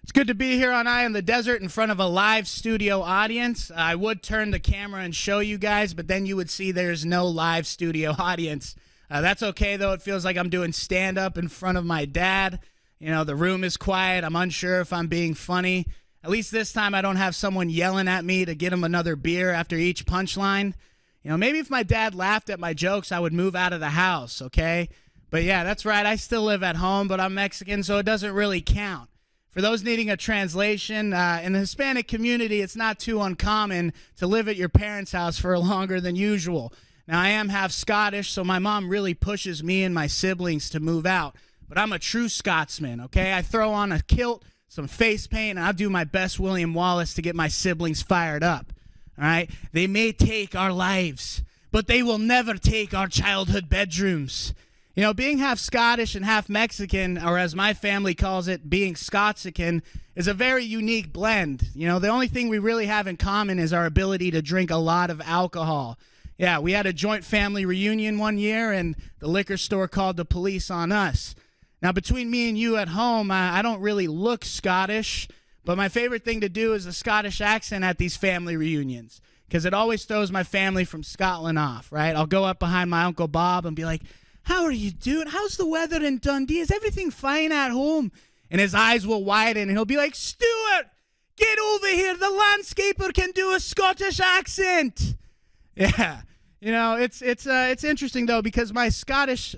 It's good to be here on Eye in the Desert in front of a live studio audience. I would turn the camera and show you guys, but then you would see there's no live studio audience. That's okay, though. It feels like I'm doing stand-up in front of my dad. You know, the room is quiet. I'm unsure if I'm being funny. At least this time I don't have someone yelling at me to get him another beer after each punchline. You know, maybe if my dad laughed at my jokes, I would move out of the house, okay? But yeah, that's right. I still live at home, but I'm Mexican, so it doesn't really count. For those needing a translation, in the Hispanic community, it's not too uncommon to live at your parents' house for longer than usual. Now, I am half Scottish, so my mom really pushes me and my siblings to move out. But I'm a true Scotsman, okay? I throw on a kilt, some face paint, and I'll do my best William Wallace to get my siblings fired up, all right? They may take our lives, but they will never take our childhood bedrooms. You know, being half Scottish and half Mexican, or as my family calls it, being Scotsican, is a very unique blend. You know, the only thing we really have in common is our ability to drink a lot of alcohol. Yeah, we had a joint family reunion one year, and the liquor store called the police on us. Now, between me and you at home, I don't really look Scottish, but my favorite thing to do is a Scottish accent at these family reunions, because it always throws my family from Scotland off, right? I'll go up behind my Uncle Bob and be like, "How are you doing? How's the weather in Dundee? Is everything fine at home?" And his eyes will widen, and he'll be like, "Stuart, get over here. The landscaper can do a Scottish accent." Yeah. You know, it's interesting, though, because my Scottish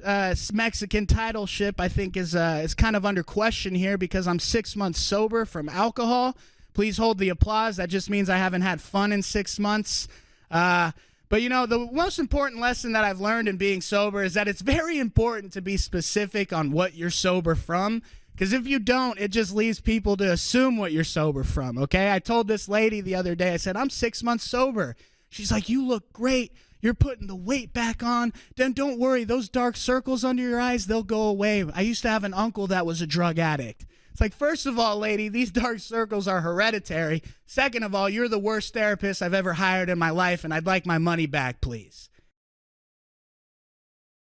Mexican titleship, I think, is kind of under question here because I'm 6 months sober from alcohol. Please hold the applause. That just means I haven't had fun in 6 months. But, you know, the most important lesson that I've learned in being sober is that it's very important to be specific on what you're sober from. Because if you don't, it just leaves people to assume what you're sober from, okay? I told this lady the other day, I said, "I'm 6 months sober." She's like, "You look great. You're putting the weight back on. Then don't worry, those dark circles under your eyes, they'll go away. I used to have an uncle that was a drug addict." It's like, first of all, lady, these dark circles are hereditary. Second of all, you're the worst therapist I've ever hired in my life, and I'd like my money back, please.